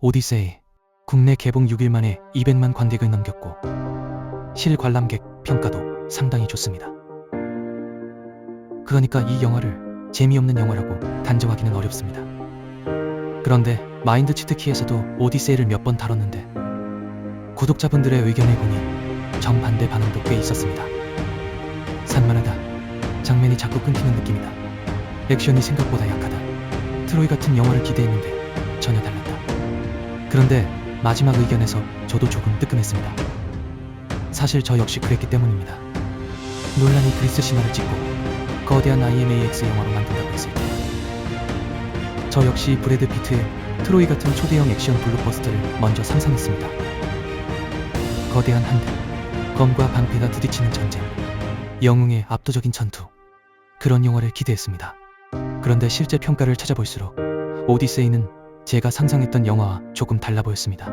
오디세이. 국내 개봉 6일 만에 200만 관객을 넘겼고 실관람객 평가도 상당히 좋습니다. 그러니까 이 영화를 재미없는 영화라고 단정하기는 어렵습니다. 그런데 마인드 치트키에서도 오디세이를 몇 번 다뤘는데 구독자분들의 의견을 보니 정반대 반응도 꽤 있었습니다. 산만하다. 장면이 자꾸 끊기는 느낌이다. 액션이 생각보다 약하다. 트로이 같은 영화를 기대했는데 전혀 달랐다. 그런데 마지막 의견에서 저도 조금 뜨끔했습니다. 사실 저 역시 그랬기 때문입니다. 논란이 그리스 신화를 찍고 거대한 IMAX 영화로 만든다고 했을 때 저 역시 브래드 피트의 트로이 같은 초대형 액션 블록버스터를 먼저 상상했습니다. 거대한 한대, 검과 방패가 부딪히는 전쟁, 영웅의 압도적인 전투, 그런 영화를 기대했습니다. 그런데 실제 평가를 찾아볼수록 오디세이는 제가 상상했던 영화와 조금 달라 보였습니다.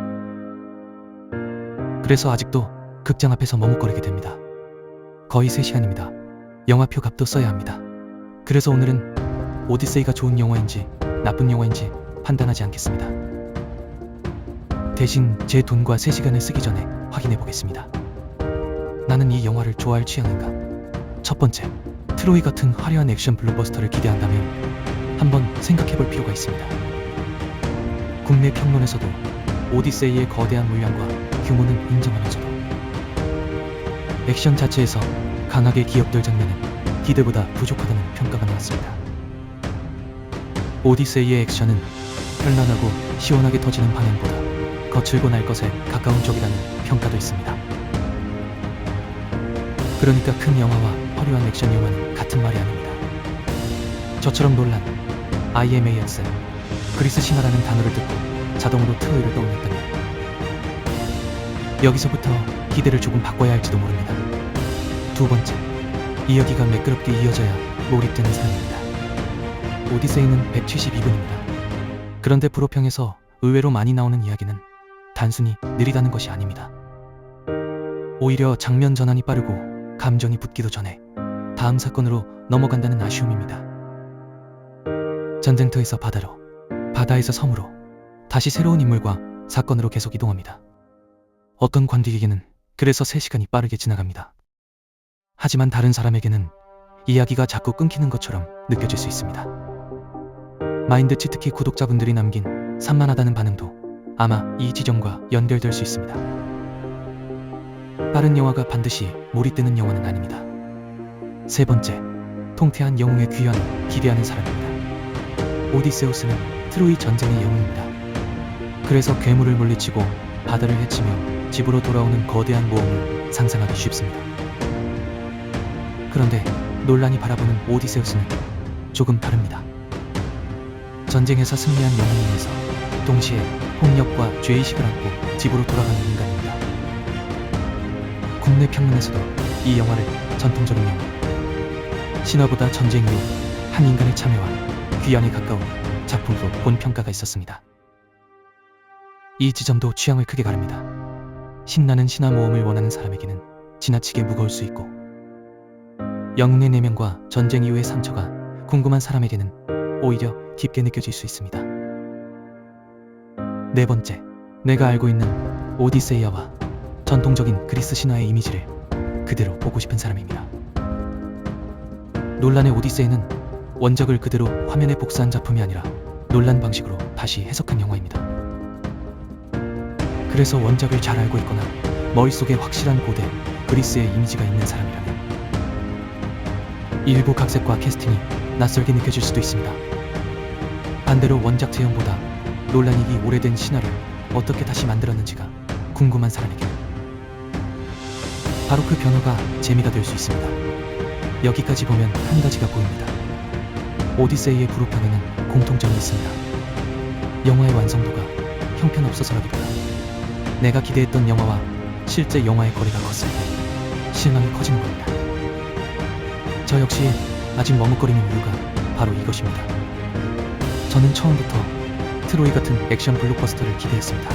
그래서 아직도 극장 앞에서 머뭇거리게 됩니다. 거의 3시간입니다. 영화표 값도 써야 합니다. 그래서 오늘은 오디세이가 좋은 영화인지 나쁜 영화인지 판단하지 않겠습니다. 대신 제 돈과 3시간을 쓰기 전에 확인해 보겠습니다. 나는 이 영화를 좋아할 취향인가? 첫 번째, 트로이 같은 화려한 액션 블록버스터를 기대한다면 한번 생각해 볼 필요가 있습니다. 국내 평론에서도 오디세이의 거대한 물량과 규모는 인정하면서도 액션 자체에서 강하게 기억될 장면은 기대보다 부족하다는 평가가 나왔습니다. 오디세이의 액션은 현란하고 시원하게 터지는 방향보다 거칠고 날 것에 가까운 쪽이라는 평가도 있습니다. 그러니까 큰 영화와 화려한 액션 영화는 같은 말이 아닙니다. 저처럼 논란, IMAX, 그리스 신화라는 단어를 듣고 자동으로 트로이를 떠올렸다니 여기서부터 기대를 조금 바꿔야 할지도 모릅니다. 두 번째, 이야기가 매끄럽게 이어져야 몰입되는 사람입니다. 오디세이는 172분입니다. 그런데 불호평에서 의외로 많이 나오는 이야기는 단순히 느리다는 것이 아닙니다. 오히려 장면 전환이 빠르고 감정이 붙기도 전에 다음 사건으로 넘어간다는 아쉬움입니다. 전쟁터에서 바다로, 바다에서 섬으로, 다시 새로운 인물과 사건으로 계속 이동합니다. 어떤 관객에게는 그래서 3시간이 빠르게 지나갑니다. 하지만 다른 사람에게는 이야기가 자꾸 끊기는 것처럼 느껴질 수 있습니다. 마인드 치트키 구독자분들이 남긴 산만하다는 반응도 아마 이 지점과 연결될 수 있습니다. 빠른 영화가 반드시 몰입되는 영화는 아닙니다. 세 번째, 통쾌한 영웅의 귀환을 기대하는 사람입니다. 오디세우스는 트로이 전쟁의 영웅입니다. 그래서 괴물을 물리치고 바다를 헤치며 집으로 돌아오는 거대한 모험을 상상하기 쉽습니다. 그런데 논란이 바라보는 오디세우스는 조금 다릅니다. 전쟁에서 승리한 영웅이면서 동시에 폭력과 죄의식을 안고 집으로 돌아가는 인간입니다. 국내 평론에서도 이 영화를 전통적인 영화, 신화보다 전쟁 이후 한 인간의 참여와 귀환에 가까운 작품으로 본 평가가 있었습니다. 이 지점도 취향을 크게 가릅니다. 신나는 신화 모험을 원하는 사람에게는 지나치게 무거울 수 있고 영웅의 내면과 전쟁 이후의 상처가 궁금한 사람에게는 오히려 깊게 느껴질 수 있습니다. 네 번째, 내가 알고 있는 오디세이아와 전통적인 그리스 신화의 이미지를 그대로 보고 싶은 사람입니다. 논란의 오디세이는 원작을 그대로 화면에 복사한 작품이 아니라 논란 방식으로 다시 해석한 영화입니다. 그래서 원작을 잘 알고 있거나 머릿속에 확실한 고대 그리스의 이미지가 있는 사람이라면 일부 각색과 캐스팅이 낯설게 느껴질 수도 있습니다. 반대로 원작 재현보다 논란이기 오래된 신화를 어떻게 다시 만들었는지가 궁금한 사람에게는 바로 그 변화가 재미가 될 수 있습니다. 여기까지 보면 한 가지가 보입니다. 오디세이의 불호평에는 공통점이 있습니다. 영화의 완성도가 형편없어서라기보다 내가 기대했던 영화와 실제 영화의 거리가 컸을 때 실망이 커지는 겁니다. 저 역시 아직 머뭇거리는 이유가 바로 이것입니다. 저는 처음부터 트로이 같은 액션 블록버스터를 기대했습니다.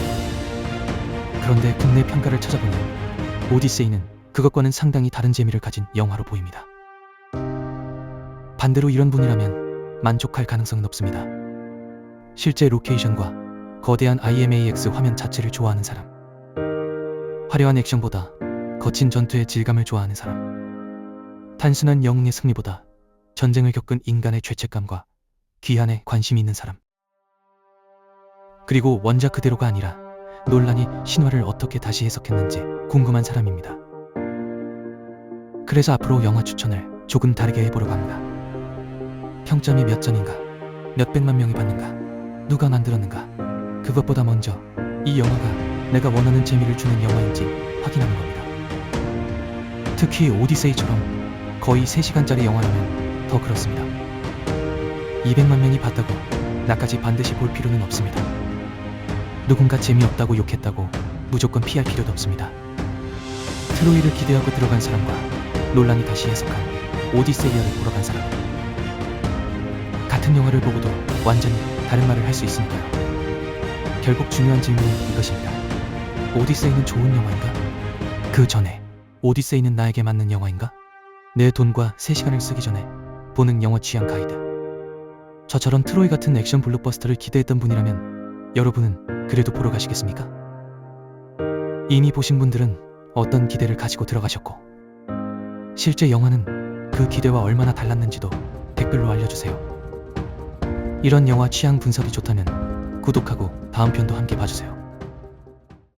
그런데 국내 평가를 찾아보니 오디세이는 그것과는 상당히 다른 재미를 가진 영화로 보입니다. 반대로 이런 분이라면 만족할 가능성은 없습니다. 실제 로케이션과 거대한 IMAX 화면 자체를 좋아하는 사람, 화려한 액션보다 거친 전투의 질감을 좋아하는 사람, 단순한 영웅의 승리보다 전쟁을 겪은 인간의 죄책감과 귀환에 관심이 있는 사람, 그리고 원작 그대로가 아니라 놀란이 신화를 어떻게 다시 해석했는지 궁금한 사람입니다. 그래서 앞으로 영화 추천을 조금 다르게 해보려고 합니다. 평점이 몇 점인가, 몇백만 명이 봤는가, 누가 만들었는가, 그것보다 먼저 이 영화가 내가 원하는 재미를 주는 영화인지 확인하는 겁니다. 특히 오디세이처럼 거의 3시간짜리 영화라면 더 그렇습니다. 200만 명이 봤다고 나까지 반드시 볼 필요는 없습니다. 누군가 재미없다고 욕했다고 무조건 피할 필요도 없습니다. 트로이를 기대하고 들어간 사람과 논란이 다시 해석한 오디세이아를 보러 간 사람, 같은 영화를 보고도 완전히 다른 말을 할 수 있으니까요. 결국 중요한 질문은 이것입니다. 오디세이는 좋은 영화인가? 그 전에 오디세이는 나에게 맞는 영화인가? 내 돈과 3시간을 쓰기 전에 보는 영화 취향 가이드. 저처럼 트로이 같은 액션 블록버스터를 기대했던 분이라면 여러분은 그래도 보러 가시겠습니까? 이미 보신 분들은 어떤 기대를 가지고 들어가셨고, 실제 영화는 그 기대와 얼마나 달랐는지도 댓글로 알려주세요. 이런 영화 취향 분석이 좋다면 구독하고 다음 편도 함께 봐주세요.